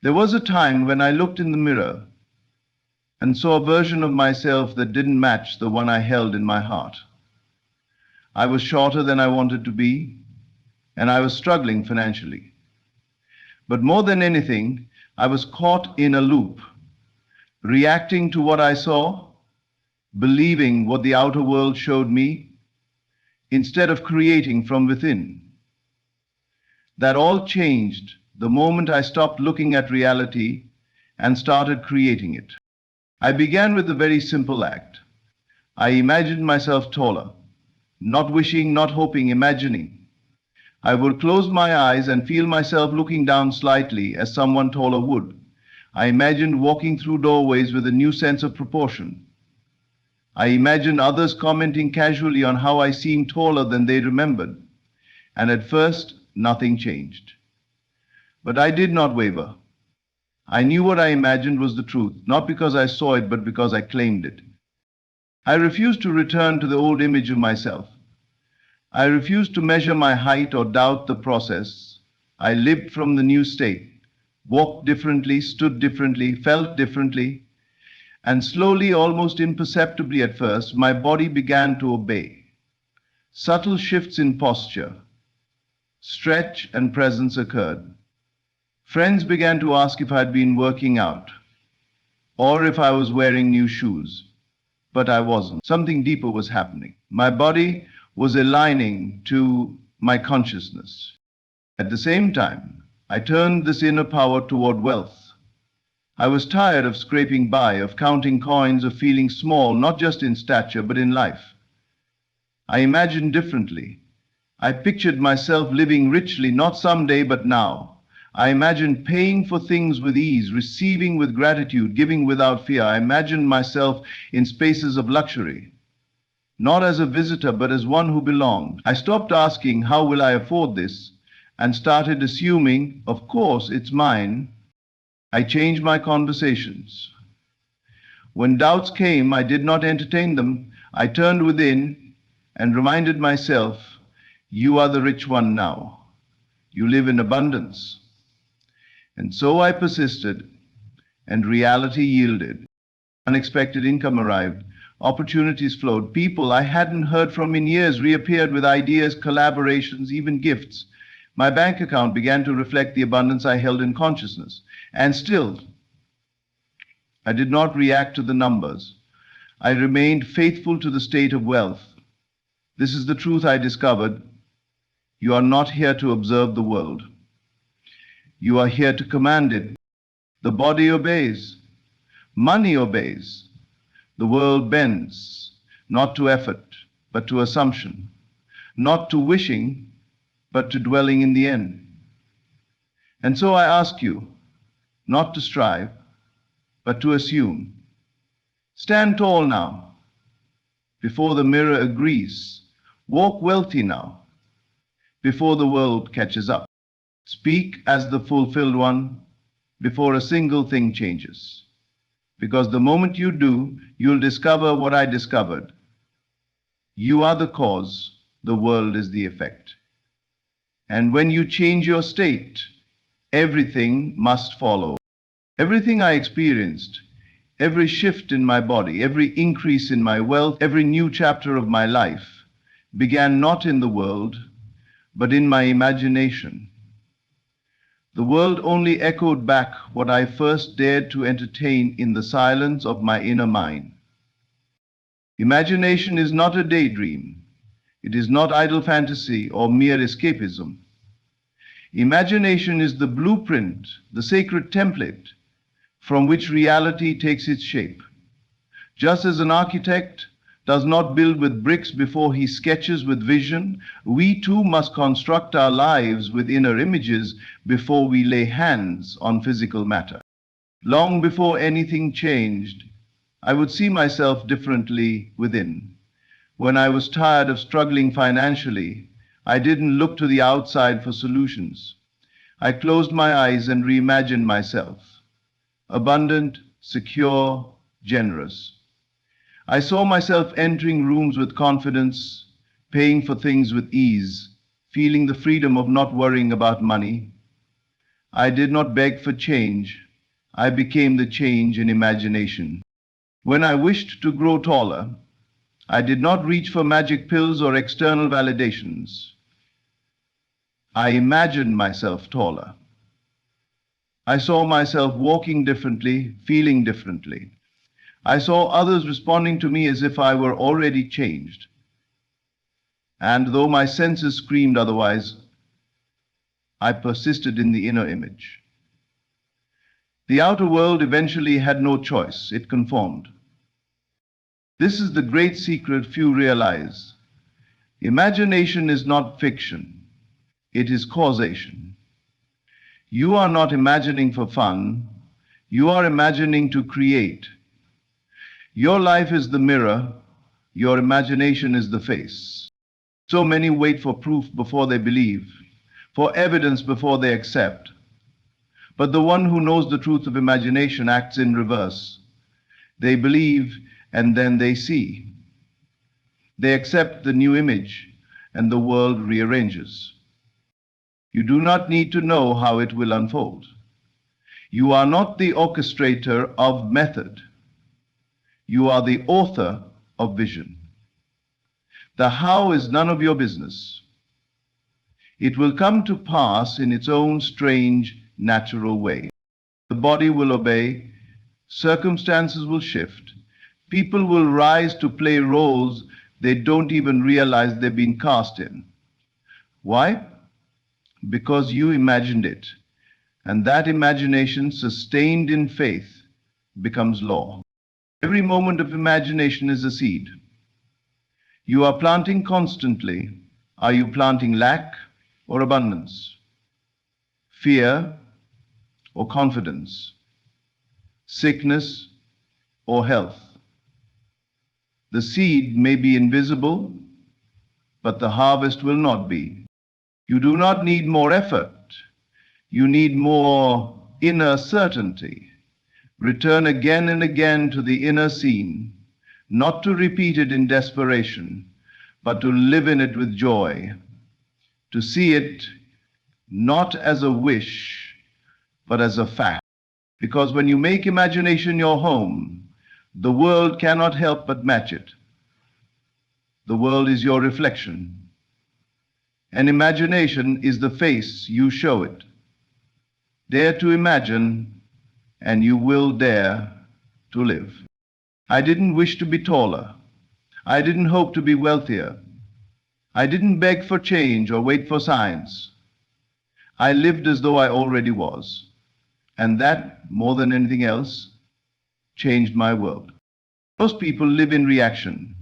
There was a time when I looked in the mirror and saw a version of myself that didn't match the one I held in my heart. I was shorter than I wanted to be, and I was struggling financially. But more than anything, I was caught in a loop, reacting to what I saw, believing what the outer world showed me, instead of creating from within. That all changed the moment I stopped looking at reality and started creating it. I began with a very simple act. I imagined myself taller, not wishing, not hoping, imagining. I would close my eyes and feel myself looking down slightly as someone taller would. I imagined walking through doorways with a new sense of proportion. I imagined others commenting casually on how I seemed taller than they remembered. And at first, nothing changed. But I did not waver. I knew what I imagined was the truth, not because I saw it, but because I claimed it. I refused to return to the old image of myself. I refused to measure my height or doubt the process. I lived from the new state, walked differently, stood differently, felt differently, and slowly, almost imperceptibly at first, my body began to obey. Subtle shifts in posture, stretch and presence occurred. Friends began to ask if I'd been working out or if I was wearing new shoes. But I wasn't. Something deeper was happening. My body was aligning to my consciousness. At the same time, I turned this inner power toward wealth. I was tired of scraping by, of counting coins, of feeling small, not just in stature, but in life. I imagined differently. I pictured myself living richly, not someday, but now. I imagined paying for things with ease, receiving with gratitude, giving without fear. I imagined myself in spaces of luxury, not as a visitor, but as one who belonged. I stopped asking, how will I afford this? And started assuming, of course, it's mine. I changed my conversations. When doubts came, I did not entertain them. I turned within and reminded myself, you are the rich one now. You live in abundance. And so I persisted, and reality yielded. Unexpected income arrived. Opportunities flowed. People I hadn't heard from in years reappeared with ideas, collaborations, even gifts. My bank account began to reflect the abundance I held in consciousness. And still, I did not react to the numbers. I remained faithful to the state of wealth. This is the truth I discovered. You are not here to observe the world. You are here to command it. The body obeys. Money obeys. The world bends, not to effort, but to assumption. Not to wishing, but to dwelling in the end. And so I ask you, not to strive, but to assume. Stand tall now. Before the mirror agrees. Walk wealthy now. Before the world catches up. Speak as the fulfilled one before a single thing changes. Because the moment you do, you'll discover what I discovered. You are the cause, the world is the effect. And when you change your state, everything must follow. Everything I experienced, every shift in my body, every increase in my wealth, every new chapter of my life, began not in the world, but in my imagination. The world only echoed back what I first dared to entertain in the silence of my inner mind. Imagination is not a daydream. It is not idle fantasy or mere escapism. Imagination is the blueprint, the sacred template from which reality takes its shape. Just as an architect does not build with bricks before he sketches with vision, we too must construct our lives with inner images before we lay hands on physical matter. Long before anything changed, I would see myself differently within. When I was tired of struggling financially, I didn't look to the outside for solutions. I closed my eyes and reimagined myself. Abundant, secure, generous. I saw myself entering rooms with confidence, paying for things with ease, feeling the freedom of not worrying about money. I did not beg for change. I became the change in imagination. When I wished to grow taller, I did not reach for magic pills or external validations. I imagined myself taller. I saw myself walking differently, feeling differently. I saw others responding to me as if I were already changed. And though my senses screamed otherwise, I persisted in the inner image. The outer world eventually had no choice. It conformed. This is the great secret few realize. Imagination is not fiction. It is causation. You are not imagining for fun. You are imagining to create. Your life is the mirror. Your imagination is the face. So many wait for proof before they believe, for evidence before they accept. But the one who knows the truth of imagination acts in reverse. They believe and then they see. They accept the new image and the world rearranges. You do not need to know how it will unfold. You are not the orchestrator of method. You are the author of vision. The how is none of your business. It will come to pass in its own strange, natural way. The body will obey, circumstances will shift, people will rise to play roles they don't even realize they've been cast in. Why? Because you imagined it, and that imagination, sustained in faith, becomes law. Every moment of imagination is a seed. You are planting constantly. Are you planting lack or abundance? Fear or confidence? Sickness or health? The seed may be invisible, but the harvest will not be. You do not need more effort. You need more inner certainty. Return again and again to the inner scene, not to repeat it in desperation, but to live in it with joy, to see it not as a wish, but as a fact. Because when you make imagination your home, the world cannot help but match it. The world is your reflection, and imagination is the face you show it. Dare to imagine, and you will dare to live. I didn't wish to be taller. I didn't hope to be wealthier. I didn't beg for change or wait for signs. I lived as though I already was. And that, more than anything else, changed my world. Most people live in reaction.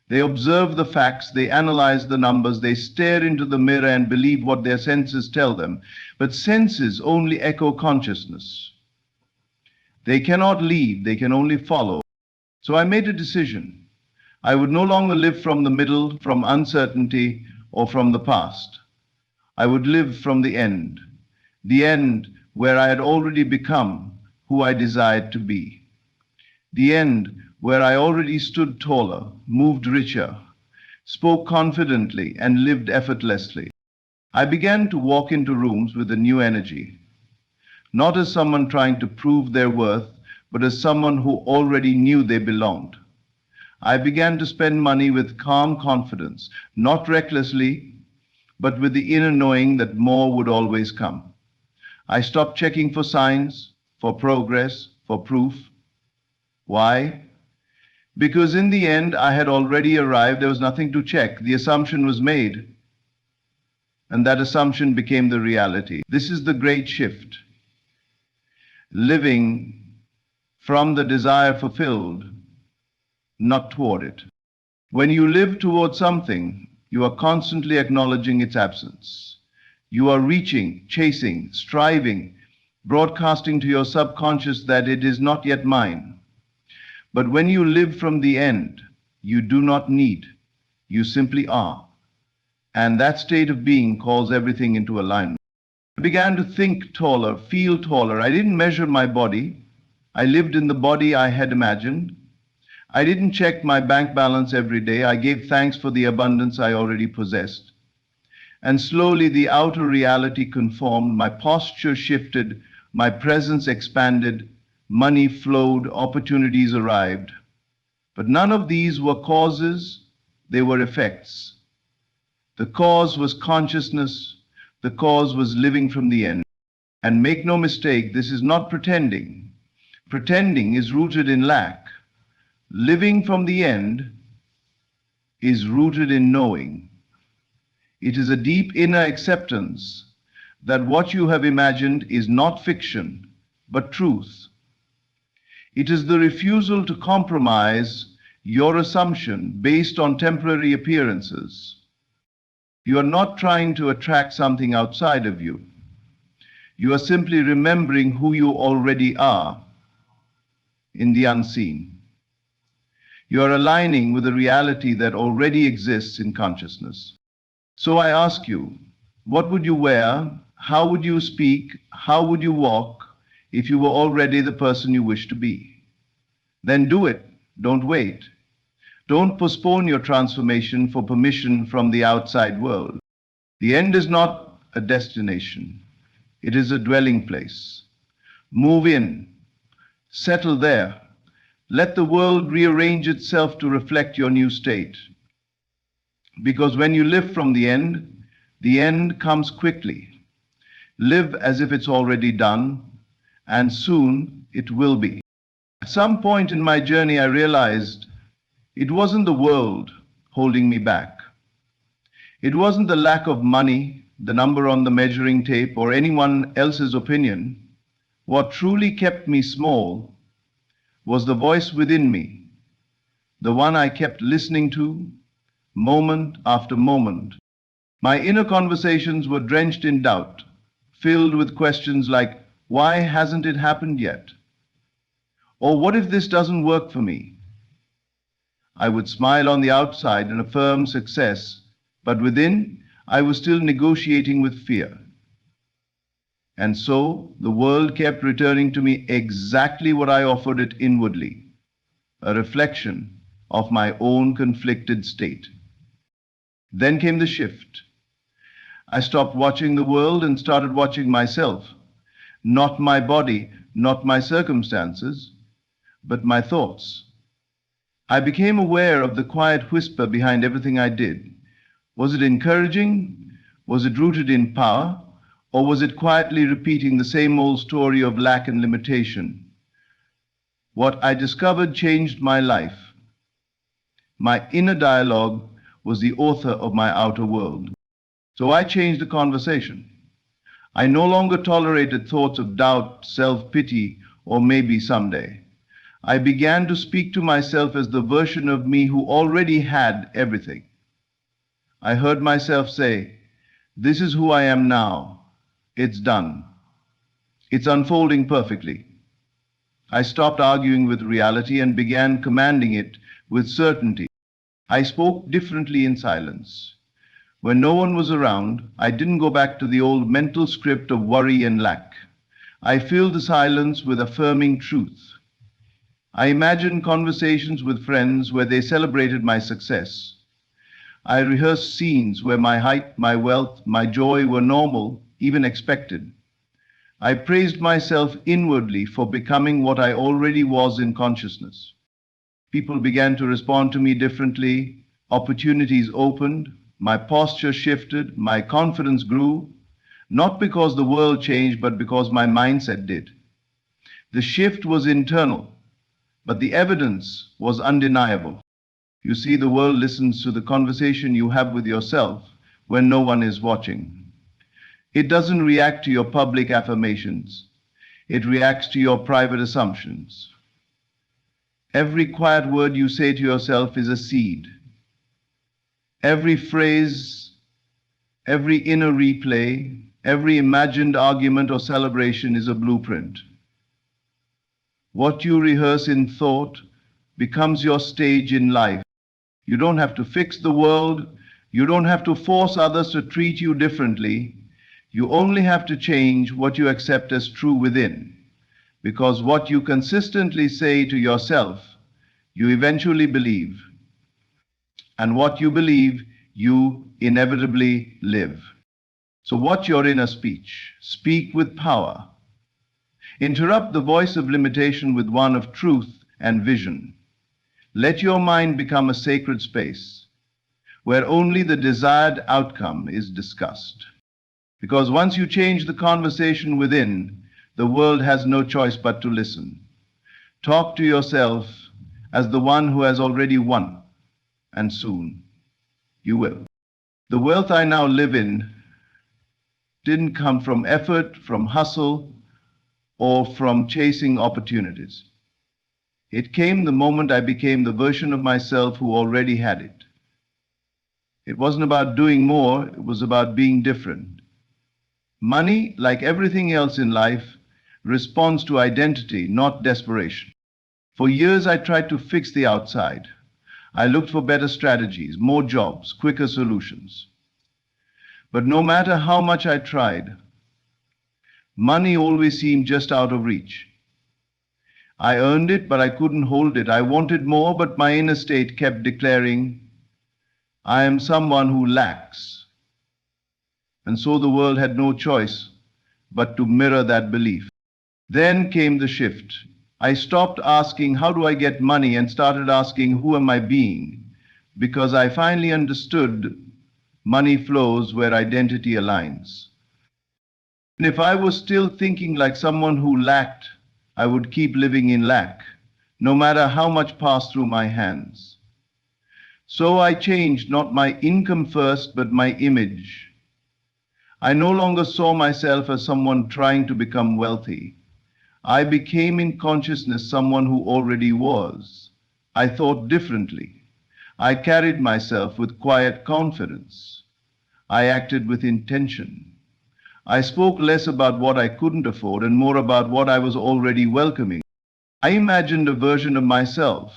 They observe the facts, they analyze the numbers, they stare into the mirror and believe what their senses tell them. But senses only echo consciousness. They cannot lead, they can only follow. So I made a decision. I would no longer live from the middle, from uncertainty, or from the past. I would live from the end where I had already become who I desired to be. The end where I already stood taller, moved richer, spoke confidently, and lived effortlessly. I began to walk into rooms with a new energy, not as someone trying to prove their worth, but as someone who already knew they belonged. I began to spend money with calm confidence, not recklessly, but with the inner knowing that more would always come. I stopped checking for signs, for progress, for proof. Why? Because in the end, I had already arrived. There was nothing to check. The assumption was made, and that assumption became the reality. This is the great shift. Living from the desire fulfilled, not toward it. When you live toward something, you are constantly acknowledging its absence. You are reaching, chasing, striving, broadcasting to your subconscious that it is not yet mine. But when you live from the end, you do not need, you simply are. And that state of being calls everything into alignment. I began to think taller, feel taller. I didn't measure my body. I lived in the body I had imagined. I didn't check my bank balance every day. I gave thanks for the abundance I already possessed. And slowly the outer reality conformed, my posture shifted, my presence expanded, money flowed, opportunities arrived. But none of these were causes, they were effects. The cause was consciousness, the cause was living from the end. And make no mistake, this is not pretending. Pretending is rooted in lack. Living from the end is rooted in knowing. It is a deep inner acceptance that what you have imagined is not fiction, but truth. It is the refusal to compromise your assumption based on temporary appearances. You are not trying to attract something outside of you. You are simply remembering who you already are in the unseen. You are aligning with a reality that already exists in consciousness. So I ask you, what would you wear? How would you speak? How would you walk if you were already the person you wish to be? Then do it. Don't wait. Don't postpone your transformation for permission from the outside world. The end is not a destination. It is a dwelling place. Move in. Settle there. Let the world rearrange itself to reflect your new state. Because when you live from the end comes quickly. Live as if it's already done, and soon it will be. At some point in my journey, I realized it wasn't the world holding me back. It wasn't the lack of money, the number on the measuring tape, or anyone else's opinion. What truly kept me small was the voice within me, the one I kept listening to, moment after moment. My inner conversations were drenched in doubt, filled with questions like, why hasn't it happened yet? Or what if this doesn't work for me? I would smile on the outside and affirm success, but within, I was still negotiating with fear. And so, the world kept returning to me exactly what I offered it inwardly, a reflection of my own conflicted state. Then came the shift. I stopped watching the world and started watching myself. Not my body, not my circumstances, but my thoughts. I became aware of the quiet whisper behind everything I did. Was it encouraging? Was it rooted in power? Or was it quietly repeating the same old story of lack and limitation? What I discovered changed my life. My inner dialogue was the author of my outer world. So I changed the conversation. I no longer tolerated thoughts of doubt, self-pity, or maybe someday. I began to speak to myself as the version of me who already had everything. I heard myself say, this is who I am now. It's done. It's unfolding perfectly. I stopped arguing with reality and began commanding it with certainty. I spoke differently in silence. When no one was around, I didn't go back to the old mental script of worry and lack. I filled the silence with affirming truth. I imagined conversations with friends where they celebrated my success. I rehearsed scenes where my height, my wealth, my joy were normal, even expected. I praised myself inwardly for becoming what I already was in consciousness. People began to respond to me differently. Opportunities opened. My posture shifted. My confidence grew. Not because the world changed, but because my mindset did. The shift was internal, but the evidence was undeniable. You see, the world listens to the conversation you have with yourself when no one is watching. It doesn't react to your public affirmations. It reacts to your private assumptions. Every quiet word you say to yourself is a seed. Every phrase, every inner replay, every imagined argument or celebration is a blueprint. What you rehearse in thought becomes your stage in life. You don't have to fix the world. You don't have to force others to treat you differently. You only have to change what you accept as true within. Because what you consistently say to yourself, you eventually believe. And what you believe, you inevitably live. So watch your inner speech. Speak with power. Interrupt the voice of limitation with one of truth and vision. Let your mind become a sacred space where only the desired outcome is discussed. Because once you change the conversation within, the world has no choice but to listen. Talk to yourself as the one who has already won, and soon you will. The wealth I now live in didn't come from effort, from hustle, or from chasing opportunities. It came the moment I became the version of myself who already had it. It wasn't about doing more, it was about being different. Money, like everything else in life, responds to identity, not desperation. For years, I tried to fix the outside. I looked for better strategies, more jobs, quicker solutions. But no matter how much I tried, money always seemed just out of reach. I earned it, but I couldn't hold it. I wanted more, but my inner state kept declaring, I am someone who lacks. And so the world had no choice but to mirror that belief. Then came the shift. I stopped asking, how do I get money, and started asking, who am I being? Because I finally understood money flows where identity aligns. And if I was still thinking like someone who lacked, I would keep living in lack, no matter how much passed through my hands. So I changed not my income first, but my image. I no longer saw myself as someone trying to become wealthy. I became in consciousness someone who already was. I thought differently. I carried myself with quiet confidence. I acted with intention. I spoke less about what I couldn't afford and more about what I was already welcoming. I imagined a version of myself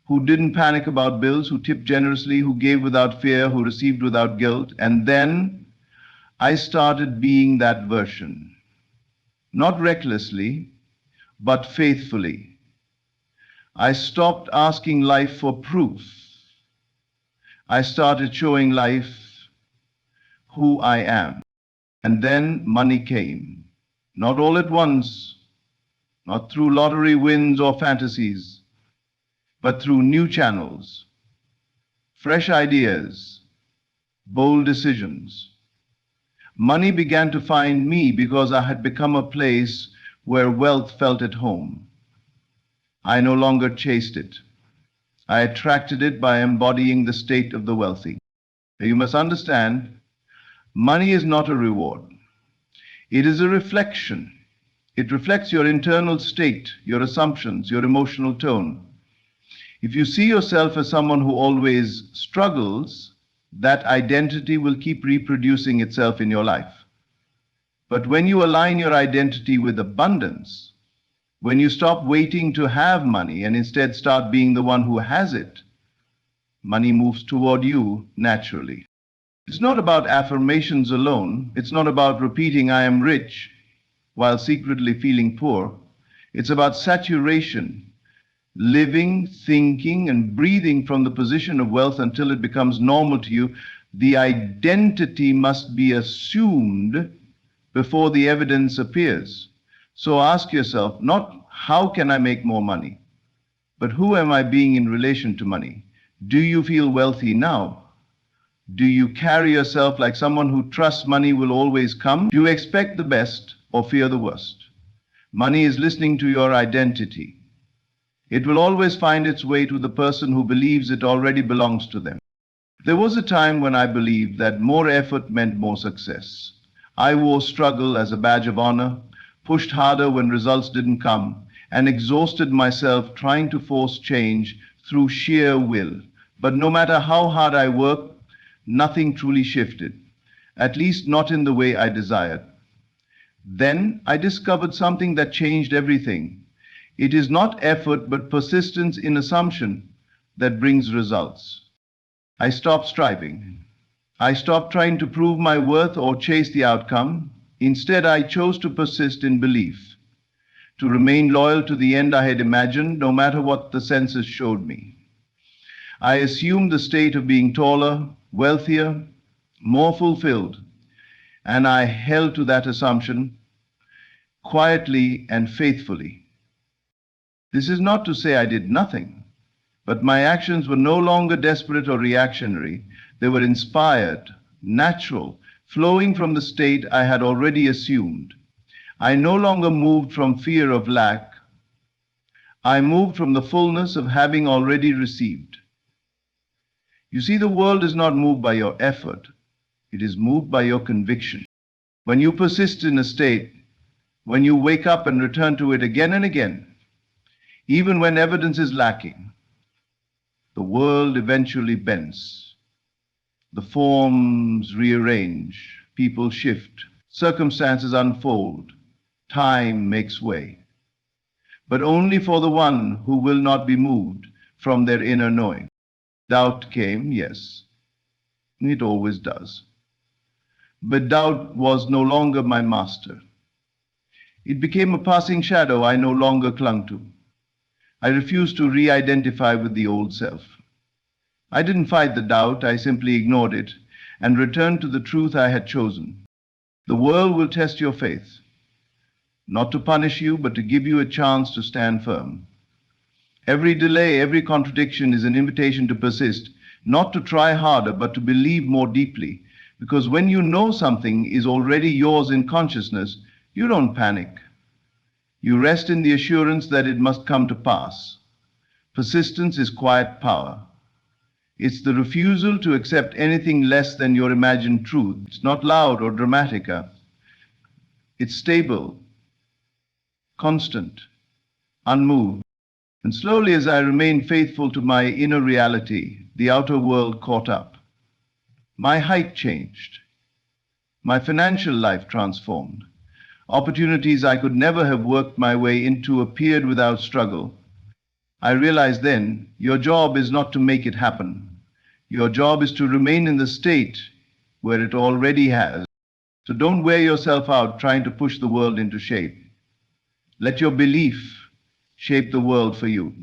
who didn't panic about bills, who tipped generously, who gave without fear, who received without guilt. And then I started being that version. Not recklessly, but faithfully. I stopped asking life for proof. I started showing life who I am. And then money came. Not all at once, not through lottery wins or fantasies, but through new channels, fresh ideas, bold decisions. Money began to find me because I had become a place where wealth felt at home. I no longer chased it. I attracted it by embodying the state of the wealthy. You must understand, money is not a reward. It is a reflection. It reflects your internal state, your assumptions, your emotional tone. If you see yourself as someone who always struggles, that identity will keep reproducing itself in your life. But when you align your identity with abundance, when you stop waiting to have money and instead start being the one who has it, money moves toward you naturally. It's not about affirmations alone. It's not about repeating, I am rich, while secretly feeling poor. It's about saturation, living, thinking, and breathing from the position of wealth until it becomes normal to you. The identity must be assumed before the evidence appears. So ask yourself, not how can I make more money, but who am I being in relation to money? Do you feel wealthy now? Do you carry yourself like someone who trusts money will always come? Do you expect the best or fear the worst? Money is listening to your identity. It will always find its way to the person who believes it already belongs to them. There was a time when I believed that more effort meant more success. I wore struggle as a badge of honor, pushed harder when results didn't come, and exhausted myself trying to force change through sheer will. But no matter how hard I worked, nothing truly shifted, at least not in the way I desired. Then I discovered something that changed everything. It is not effort, but persistence in assumption that brings results. I stopped striving. I stopped trying to prove my worth or chase the outcome. Instead, I chose to persist in belief, to remain loyal to the end I had imagined, no matter what the senses showed me. I assumed the state of being taller, wealthier, more fulfilled, and I held to that assumption quietly and faithfully. This is not to say I did nothing, but my actions were no longer desperate or reactionary. They were inspired, natural, flowing from the state I had already assumed. I no longer moved from fear of lack. I moved from the fullness of having already received. You see, the world is not moved by your effort. It is moved by your conviction. When you persist in a state, when you wake up and return to it again and again, even when evidence is lacking, the world eventually bends. The forms rearrange, people shift, circumstances unfold, time makes way. But only for the one who will not be moved from their inner knowing. Doubt came, yes, it always does. But doubt was no longer my master. It became a passing shadow I no longer clung to. I refused to re-identify with the old self. I didn't fight the doubt, I simply ignored it and returned to the truth I had chosen. The world will test your faith, not to punish you, but to give you a chance to stand firm. Every delay, every contradiction is an invitation to persist, not to try harder, but to believe more deeply. Because when you know something is already yours in consciousness, you don't panic. You rest in the assurance that it must come to pass. Persistence is quiet power. It's the refusal to accept anything less than your imagined truth. It's not loud or dramatic. It's stable, constant, unmoved. And slowly, as I remained faithful to my inner reality, the outer world caught up. My height changed. My financial life transformed. Opportunities I could never have worked my way into appeared without struggle. I realized then, your job is not to make it happen. Your job is to remain in the state where it already has. So don't wear yourself out trying to push the world into shape. Let your belief shape the world for you.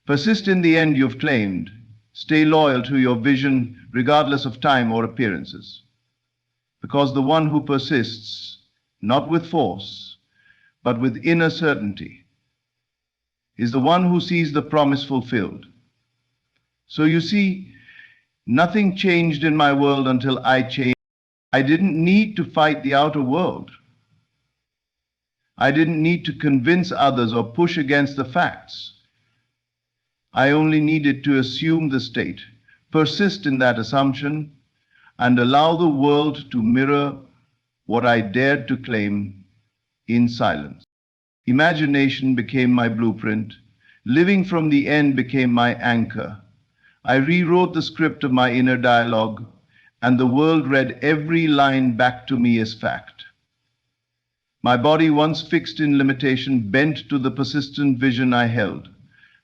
Persist in the end you've claimed. Stay loyal to your vision regardless of time or appearances. Because the one who persists, not with force, but with inner certainty, is the one who sees the promise fulfilled. So you see, nothing changed in my world until I changed. I didn't need to fight the outer world. I didn't need to convince others or push against the facts. I only needed to assume the state, persist in that assumption, and allow the world to mirror what I dared to claim in silence. Imagination became my blueprint. Living from the end became my anchor. I rewrote the script of my inner dialogue, and the world read every line back to me as fact. My body, once fixed in limitation, bent to the persistent vision I held.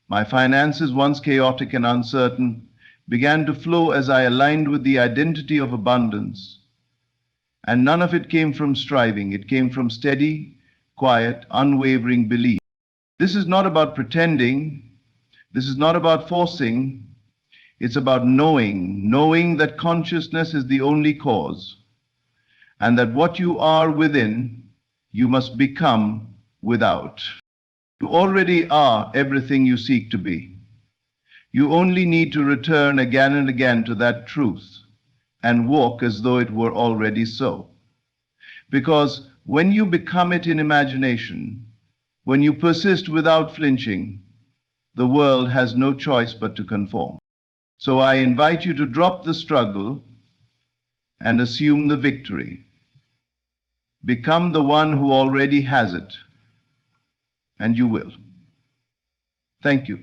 My finances, once chaotic and uncertain, began to flow as I aligned with the identity of abundance. And none of it came from striving. It came from steady, quiet, unwavering belief. This is not about pretending. This is not about forcing. It's about knowing that consciousness is the only cause, and that what you are within, you must become without. You already are everything you seek to be. You only need to return again and again to that truth and walk as though it were already so. Because when you become it in imagination, when you persist without flinching, the world has no choice but to conform. So I invite you to drop the struggle and assume the victory. Become the one who already has it, and you will. Thank you.